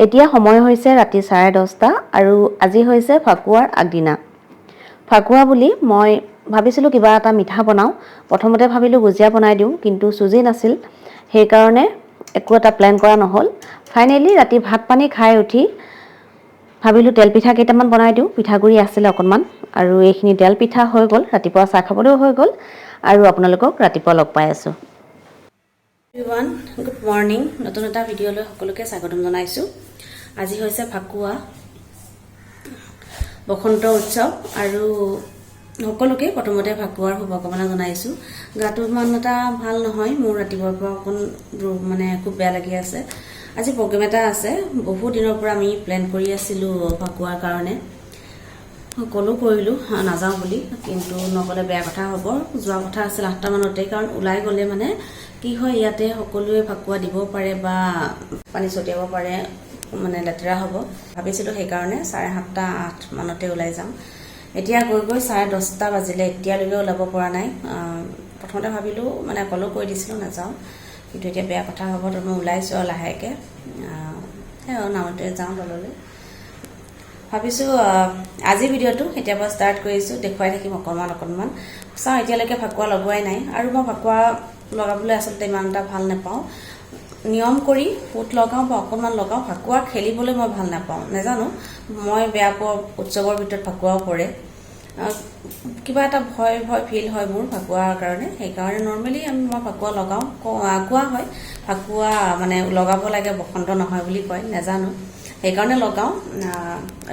এতিয়া সময় হৈছে ৰাতি 10:30 আৰু আজি হৈছে ফাকুৱাৰ আগদিনা। ফাকুৱা বুলি মই ভাবিছিলোঁ কিবা এটা মিঠা বনাওঁ। প্ৰথমতে ভাবিলোঁ গুজিয়া বনাই দিওঁ, কিন্তু চুজি নাছিল, সেইকাৰণে একো এটা প্লেন কৰা নহ'ল। ফাইনেলি ৰাতি ভাত পানী খাই উঠি ভাবিলোঁ তেল পিঠা কেইটামান বনাই দিওঁ। পিঠাগুড়ি আছিলে অকণমান, আৰু এইখিনি তেল পিঠা হৈ গ'ল, ৰাতিপুৱা চাহ খাবলৈও হৈ গ'ল, আৰু আপোনালোকক ৰাতিপুৱা লগ পাই আছোঁ। Everyone, good morning. নতুন এটা ভিডিঅ'লৈ সকলোকে স্বাগতম জনাইছোঁ। আজি হৈছে ফাকুৱা, বসন্ত উৎসৱ, আৰু সকলোকে প্ৰথমতে ফাকুৱাৰ শুভকামনা জনাইছোঁ। গাটো ইমান এটা ভাল নহয় মোৰ, ৰাতিপুৱাৰ পৰা অকণ খুব বেয়া লাগি আছে। আজি প্ৰগ্ৰেম এটা আছে, বহু দিনৰ পৰা আমি প্লেন কৰি আছিলোঁ ফাকুৱাৰ কাৰণে। সকলো কৰিলোঁ নাযাওঁ বুলি, কিন্তু নগ'লে বেয়া কথা হ'ব। যোৱা কথা আছিল 8টা মানতে, কাৰণ ওলাই গ'লে কি হয়, ইয়াতে সকলোৱে ফাকুৱা দিব পাৰে বা পানী ছটিয়াব পাৰে, লেতেৰা হ'ব। ভাবিছিলোঁ সেইকাৰণে 7:30, 8 মানতে ওলাই যাম। এতিয়া গৈ 10:30 বাজিলে, এতিয়ালৈকে ওলাব পৰা নাই। প্ৰথমতে ভাবিলোঁ কলো কৈ দিছিলোঁ নাযাওঁ, কিন্তু এতিয়া বেয়া কথা হ'ব, তো মই ওলাইছোঁ আৰু লাহেকৈ নামতে যাওঁ দললৈ। ভাবিছোঁ আজি ভিডিঅ'টো এতিয়াৰ পৰা ষ্টাৰ্ট কৰিছোঁ, দেখুৱাই থাকিম অকণমান। চাওঁ, এতিয়ালৈকে ফাকুৱা লগোৱাই নাই, আৰু মই ফাকুৱা লগাবলৈ আচলতে ইমান এটা ভাল নাপাওঁ। নিয়ম কৰি ফুট লগাওঁ বা অকণমান লগাওঁ, ফাকুৱা খেলিবলৈ মই ভাল নাপাওঁ। নাজানো, মই বেয়া পোৱা উৎসৱৰ ভিতৰত ফাকুৱাও পৰে। কিবা এটা ভয় ফিল হয় মোৰ ফাকুৱাৰ কাৰণে, সেইকাৰণে নৰ্মেলি মই ফাকুৱা লগাওঁ। কোৱা হয় ফাকুৱা লগাব লাগে, বসন্ত নহয় বুলি কয়, নাজানো, সেইকাৰণে লগাওঁ।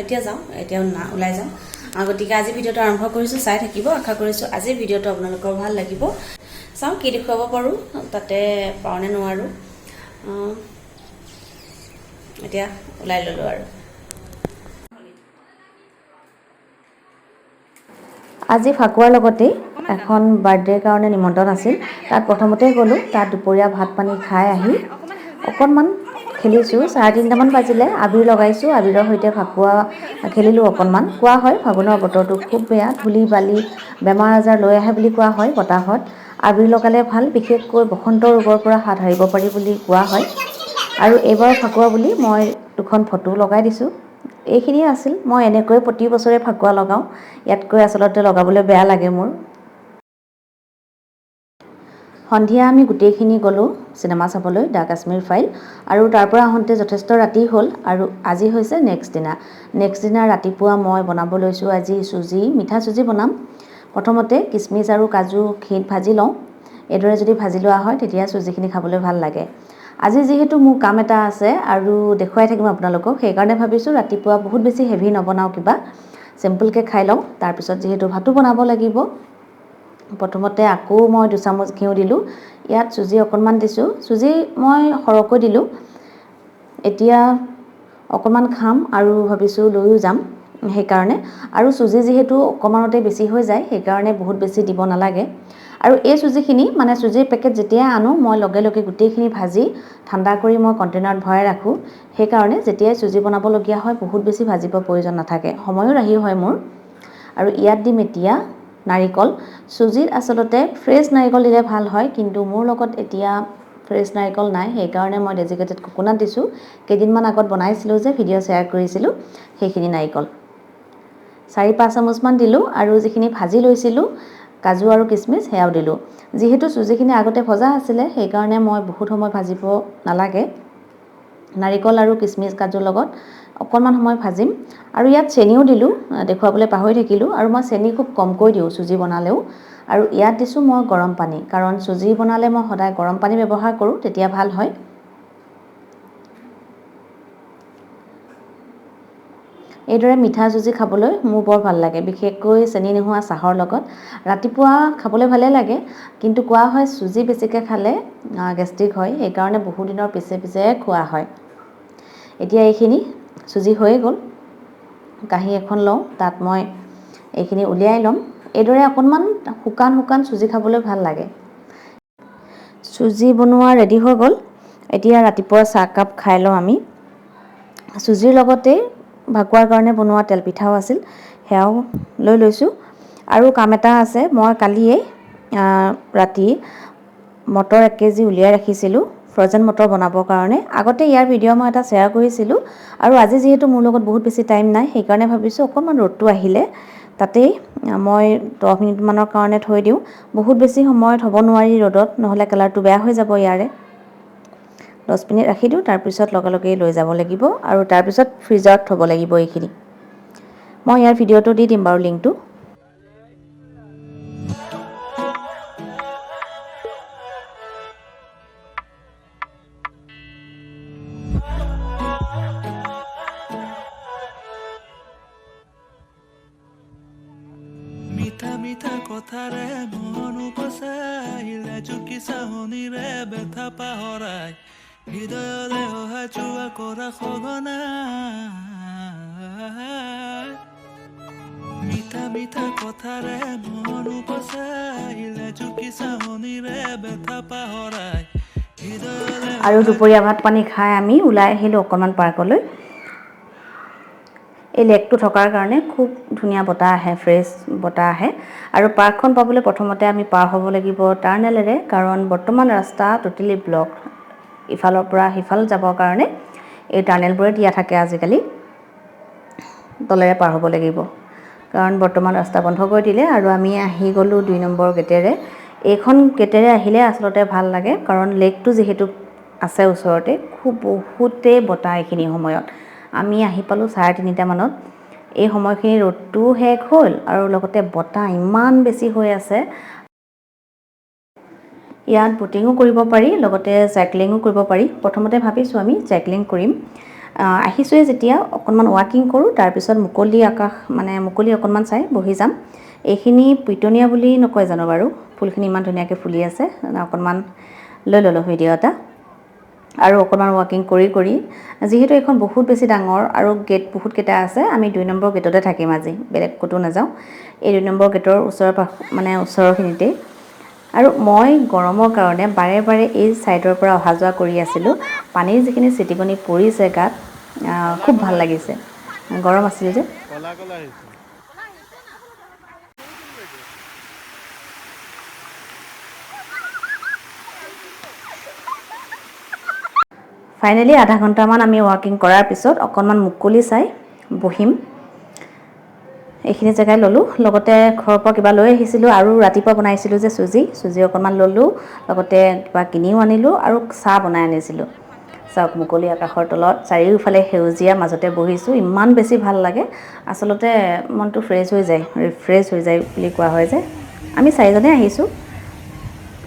এতিয়া ওলাই যাওঁ। গতিকে আজি ভিডিঅ'টো আৰম্ভ কৰিছোঁ, চাই থাকিব। আশা কৰিছোঁ আজিৰ ভিডিঅ'টো আপোনালোকৰ ভাল লাগিব। চাওঁ কি দেখুৱাব পাৰোঁ, তাতে পাৰোঁ নে নোৱাৰোঁ। এতিয়া ওলাই ল'লোঁ আৰু। আজি ফাকুৱাৰ লগতেই এখন বাৰ্থডেৰ কাৰণে নিমন্ত্ৰণ আছিল। তাত প্ৰথমতে গ'লোঁ, তাত দুপৰীয়া ভাত পানী খাই আহি অকণমান খেলিছোঁ। 3:30মান বাজিলে, আবিৰ লগাইছোঁ, আবিৰৰ সৈতে ফাকুৱা খেলিলোঁ অকণমান। কোৱা হয় ফাগুনৰ বতৰটো খুব বেয়া, ধূলি বালি বেমাৰ আজাৰ লৈ আহে বুলি কোৱা হয়। বতাহত আবিৰ লগালে ভাল, বিশেষকৈ বসন্ত ৰোগৰ পৰা হাত সাৰিব পাৰি বুলি কোৱা হয়। আৰু এইবাৰ ফাকুৱা বুলি মই 2খন ফটো লগাই দিছোঁ। এইখিনিয়ে আছিল। মই এনেকৈ প্ৰতি বছৰে ফাকুৱা লগাওঁ, ইয়াতকৈ আচলতে লগাবলৈ বেয়া লাগে মোৰ। সন্ধিয়া আমি গোটেইখিনি গ'লোঁ চিনেমা চাবলৈ, দ্য কাশ্মীৰ ফাইল, আৰু তাৰ পৰা আহোঁতে যথেষ্ট ৰাতি হ'ল। আৰু আজি হৈছে নেক্সট দিনা ৰাতিপুৱা মই বনাব লৈছোঁ আজি মিঠা চুজি বনাম। প্ৰথমতে কিচমিচ আৰু কাজু ঘিত ভাজি লওঁ। এইদৰে যদি ভাজি লোৱা হয়, তেতিয়া চুজিখিনি খাবলৈ ভাল লাগে। আজি যিহেতু মোৰ কাম এটা আছে আৰু দেখুৱাই থাকিম আপোনালোকক, সেইকাৰণে ভাবিছোঁ ৰাতিপুৱা বহুত বেছি হেভি নবনাওঁ, কিবা চিম্পুলকৈ খাই লওঁ। তাৰপিছত যিহেতু ভাতো বনাব লাগিব, প্ৰথমতে আকৌ মই 2 চামুচ ঘিউ দিলোঁ। ইয়াত চুজি অকণমান দিছোঁ, চুজি মই সৰহকৈ দিলোঁ। এতিয়া অকণমান খাম আৰু ভাবিছোঁ লৈও যাম, সেইকাৰণে। আৰু চুজি যিহেতু অকণমানতে বেছি হৈ যায়, সেইকাৰণে বহুত বেছি দিব নালাগে। আৰু এই চুজিখিনি চুজিৰ পেকেট যেতিয়াই আনো, মই লগে লগে গোটেইখিনি ভাজি ঠাণ্ডা কৰি মই কণ্টেইনাৰত ভৰাই ৰাখোঁ। সেইকাৰণে যেতিয়াই চুজি বনাবলগীয়া হয়, বহুত বেছি ভাজিব প্ৰয়োজন নাথাকে, সময়ো ৰাহি হয় মোৰ। আৰু ইয়াত দিম এতিয়া নাৰিকল। চুজিত আচলতে ফ্ৰেছ নাৰিকল দিলে ভাল হয়, কিন্তু মোৰ লগত এতিয়া ফ্ৰেছ নাৰিকল নাই, সেইকাৰণে মই ডেজিকেটেড কোকোনাট দিছোঁ। কেইদিনমান আগত বনাইছিলোঁ যে, ভিডিঅ' শ্বেয়াৰ কৰিছিলোঁ, সেইখিনি নাৰিকল 4-5 চামুচমান দিলোঁ। আৰু যিখিনি ভাজি লৈছিলোঁ কাজু আৰু কিচমিচ, সেয়াও দিলোঁ। যিহেতু চুজিখিনি আগতে ভজা আছিলে, সেইকাৰণে মই বহুত সময় ভাজিব নালাগে। নাৰিকল আৰু কিচমিচ কাজুৰ লগত অকণমান সময় ভাজিম। আৰু ইয়াত চেনিও দিলোঁ, দেখুৱাবলৈ পাহৰি থাকিলোঁ। আৰু মই চেনি খুব কমকৈ দিওঁ চুজি বনালেও। আৰু ইয়াত দিছোঁ মই গৰম পানী, কাৰণ চুজি বনালে মই সদায় গৰম পানী ব্যৱহাৰ কৰোঁ, তেতিয়া ভাল হয়। এইদৰে মিঠা চুজি খাবলৈ মোৰ বৰ ভাল লাগে, বিশেষকৈ চেনি নোহোৱা চাহৰ লগত। ৰাতিপুৱা খাবলৈ ভালেই লাগে, কিন্তু কোৱা হয় চুজি বেছিকৈ খালে গেষ্ট্ৰিক হয়, সেইকাৰণে বহুদিনৰ পিছে খোৱা হয়। এতিয়া এইখিনি চুজি হৈয়ে গ'ল। কাঁহী এখন লওঁ, তাত মই এইখিনি উলিয়াই ল'ম। এইদৰে অকণমান শুকান চুজি খাবলৈ ভাল লাগে। চুজি বনোৱা ৰেডি হৈ গ'ল। এতিয়া ৰাতিপুৱা চাহকাপ খাই লওঁ আমি। চুজিৰ লগতে ফাকুৱাৰ কাৰণে বনোৱা তেল পিঠাও আছিল, সেয়াও লৈ লৈছোঁ। আৰু কাম এটা আছে, মই কালিয়ে ৰাতি মটৰ 1 কেজি উলিয়াই ৰাখিছিলোঁ ফ্ৰজেন মটৰ বনাবৰ কাৰণে। আগতে ইয়াৰ ভিডিঅ' মই এটা শ্বেয়াৰ কৰিছিলোঁ আৰু আজি যিহেতু মোৰ লগত বহুত বেছি টাইম নাই সেইকাৰণে ভাবিছোঁ অকণমান ৰ'দটো আহিলে তাতেই মই 10 মিনিটমানৰ কাৰণে থৈ দিওঁ। বহুত বেছি সময় থ'ব নোৱাৰি ৰ'দত, নহ'লে কালাৰটো বেয়া হৈ যাব ইয়াৰে। 10 মিনিট ৰাখি দিওঁ, তাৰপিছত লগে লগেই লৈ যাব লাগিব আৰু তাৰপিছত ফ্ৰিজত থ'ব লাগিব এইখিনি। মই ইয়াৰ ভিডিঅ'টো দি দিম বাৰু লিংকটো। মিঠা মিঠা কথাৰে মন উপচাইলে চুকি চাহনিৰে ব্যথা পাহৰাই হৃদয়ৰে অহা যোৱা কৰা সঘনাই মিঠা মিঠা কথাৰে মন উপচাইলে চুকি চাহনিৰে ব্যথা পাহৰাই হৃদয়ৰে। আৰু দুপৰীয়া ভাত পানী খাই আমি ওলাই আহিলোঁ অকণমান পাৰ্কলৈ। এই লেকটো থকাৰ কাৰণে খুব ধুনীয়া বতাহ আহে, ফ্ৰেছ বতাহ আহে। আৰু পাৰ্কখন পাবলৈ প্ৰথমতে আমি পাৰ হ'ব লাগিব টাৰ্নেলেৰে, কাৰণ বৰ্তমান ৰাস্তা টোটেলি ব্লক। ইফালৰ পৰা সিফাল যাবৰ কাৰণে এই টাৰ্নেলবোৰে দিয়া থাকে আজিকালি। তলেৰে পাৰ হ'ব লাগিব কাৰণ বৰ্তমান ৰাস্তা বন্ধ কৰি দিলে। আৰু আমি আহি গ'লোঁ 2 নম্বৰ গেটেৰে। এইখন গেটেৰে আহিলে আচলতে ভাল লাগে কাৰণ লেকটো যিহেতু আছে ওচৰতে, বহুতেই বতাহ এইখিনি সময়ত। আমি আহি পালোঁ 3:30 মানত। এই সময়খিনি ৰ'দটোও শেষ হ'ল আৰু লগতে বতাহ ইমান বেছি হৈ আছে। ইয়াত ব'টিঙো কৰিব পাৰি, লগতে চাইক্লিঙো কৰিব পাৰি। প্ৰথমতে ভাবিছোঁ আমি চাইক্লিং কৰিম। আহিছোঁৱে যেতিয়া অকণমান ৱাকিং কৰোঁ, তাৰপিছত মুকলি আকাশ মুকলি অকণমান চাই বহি যাম। এইখিনি পিটনীয়া বুলি নকয় জানো বাৰু, ফুলখিনি ইমান ধুনীয়াকৈ ফুলি আছে। অকণমান লৈ ল'লোঁ ভিডিঅ' এটা আৰু অকণমান ৱাকিং কৰি যিহেতু এইখন বহুত বেছি ডাঙৰ আৰু গেট বহুতকেইটা আছে, আমি 2 নম্বৰ গেটতে থাকিম আজি, বেলেগ ক'তো নাযাওঁ। এই 2 নম্বৰ গেটৰ ওচৰৰখিনিতেই। আৰু মই গৰমৰ কাৰণে বাৰে বাৰে এই ছাইডৰ পৰা অহা যোৱা কৰি আছিলোঁ। পানীৰ যিখিনি ছিটিকনি পৰিছে গাত, খুব ভাল লাগিছে। গৰম আছিল যে। ফাইনেলি আধা ঘণ্টামান আমি ৱাকিং কৰাৰ পিছত অকণমান মুকলি চাই বহিম। এইখিনি জেগাই ল'লোঁ। লগতে ঘৰৰ পৰা কিবা লৈ আহিছিলোঁ আৰু ৰাতিপুৱা বনাইছিলোঁ যে চুজি অকণমান ল'লোঁ, লগতে কিবা কিনিও আনিলোঁ আৰু চাহ বনাই আনিছিলোঁ। চাওক, মুকলি আকাশৰ তলত চাৰিওফালে সেউজীয়া, মাজতে বহিছোঁ। ইমান বেছি ভাল লাগে আচলতে, মনটো ফ্ৰেছ হৈ যায়, ৰিফ্ৰেছ হৈ যায় বুলি কোৱা হয় যে। আমি 4জনে আহিছোঁ।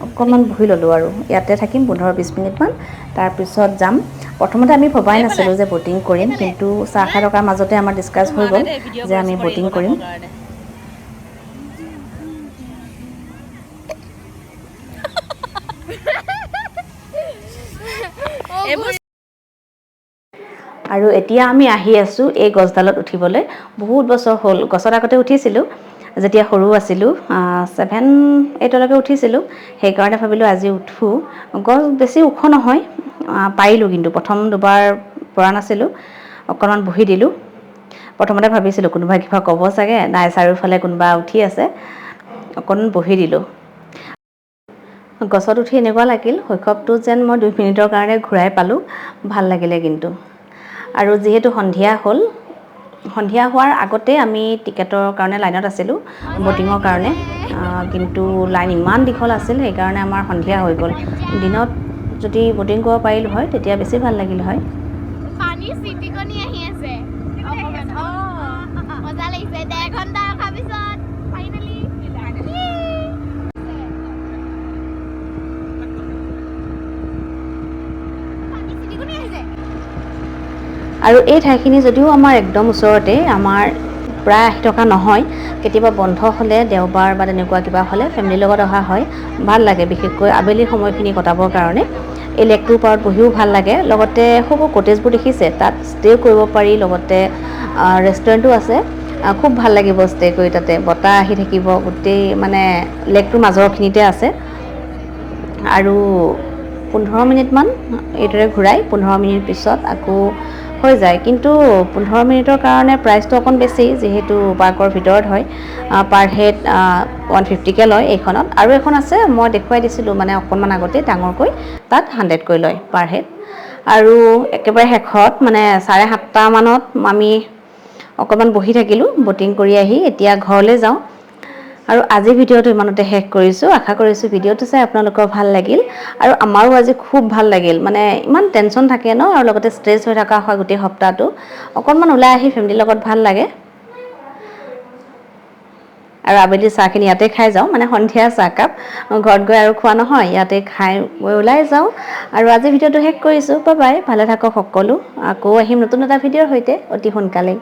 অকণমান বহি ল'লোঁ আৰু ইয়াতে থাকিম 15-20 মিনিটমান, তাৰপিছত যাম। প্ৰথমতে আমি ভবাই নাছিলোঁ যে ব'টিং কৰিম, কিন্তু চাহ খাই থকাৰ মাজতে আমাৰ ডিছকাছ হৈ গ'ল যে আমি ব'টিং কৰিম। আৰু এতিয়া আমি আহি আছোঁ এই গছডালত উঠিবলৈ। বহুত বছৰ হ'ল, গছত আগতে উঠিছিলোঁ যেতিয়া সৰু আছিলোঁ, 7-8লৈকে উঠিছিলোঁ। সেইকাৰণে ভাবিলোঁ আজি উঠোঁ। গছ বেছি ওখ নহয়, পাৰিলোঁ, কিন্তু প্ৰথম দুবাৰ পৰা নাছিলোঁ। অকণমান বহি দিলোঁ। প্ৰথমতে ভাবিছিলোঁ কোনোবাই কিবা ক'ব চাগে, নাই, চাৰিওফালে কোনোবা উঠি আছে। অকণমান বহি দিলোঁ। গছত উঠি এনেকুৱা লাগিল শৈশৱটো যেন মই 2 মিনিটৰ কাৰণে ঘূৰাই পালোঁ। ভাল লাগিলে কিন্তু। আৰু যিহেতু সন্ধিয়া হ'ল, সন্ধিয়া হোৱাৰ আগতে আমি টিকেটৰ কাৰণে লাইনত আছিলোঁ ব'টিঙৰ কাৰণে, কিন্তু লাইন ইমান দীঘল আছিল সেইকাৰণে আমাৰ সন্ধিয়া হৈ গ'ল। দিনত যদি ব'টিং কৰিব পাৰিলোঁ হয় তেতিয়া বেছি ভাল লাগিল হয়। পানী চিটিকনি আহি আছে অকমান, মজা লাগিছে। 1.5 ঘণ্টা ৰখাৰ পিছত ফাইনেলি আৰু এই ঠাইখিনি যদিও আমাৰ একদম ওচৰতে, আমাৰ প্ৰায় আহি থকা নহয়। কেতিয়াবা বন্ধ হ'লে, দেওবাৰ বা তেনেকুৱা কিবা হ'লে ফেমিলিৰ লগত অহা হয়। ভাল লাগে, বিশেষকৈ আবেলি সময়খিনি কটাবৰ কাৰণে। এই লেকটোৰ পাৰত বহিও ভাল লাগে। লগতে সৰু কটেজবোৰ দেখিছে, তাত ষ্টে' কৰিব পাৰি। লগতে ৰেষ্টুৰেণ্টো আছে। খুব ভাল লাগিব ষ্টে' কৰি তাতে, বতাহ আহি থাকিব। গোটেই লেকটোৰ মাজৰখিনিতে আছে। আৰু 15 মিনিটমান এইদৰে ঘূৰাই, 15 মিনিট পিছত আকৌ হৈ যায় কিন্তু 15 মিনিটৰ কাৰণে প্ৰাইচটো অকণ বেছি যিহেতু পাৰ্কৰ ভিতৰত হয় পাৰ হেড 150কৈ লয় এইখনত আৰু এখন আছে মই দেখুৱাই দিছিলোঁ মানে অকণমান আগতে ডাঙৰকৈ তাত 100কৈ লয় পাৰ হেড আৰু একেবাৰে শেষত মানে 7:30 মানত আমি অকণমান বহি থাকিলোঁ বটিং কৰি আহি এতিয়া ঘৰলৈ যাওঁ আৰু আজি ভিডিঅ'টো ইমানতে শেষ কৰিছোঁ আশা কৰিছোঁ ভিডিঅ'টো চাই আপোনালোকৰ ভাল লাগিল আৰু আমাৰো আজি খুব ভাল লাগিল মানে ইমান টেনশ্যন থাকে ন আৰু লগতে ষ্ট্ৰেছ হৈ থকা হয় গোটেই সপ্তাহটো অকণমান ওলাই আহি ফেমিলিৰ লগত ভাল লাগে আৰু আবেলি চাহখিনি ইয়াতে খাই যাওঁ মানে সন্ধিয়া চাহকাপ ঘৰত গৈ আৰু খোৱা নহয় ইয়াতে খাই গৈ ওলাই যাওঁ আৰু আজি ভিডিঅ'টো শেষ কৰিছোঁ বাই বাই ভালে থাকক সকলো আকৌ আহিম নতুন এটা ভিডিঅ'ৰ সৈতে অতি সোনকালেই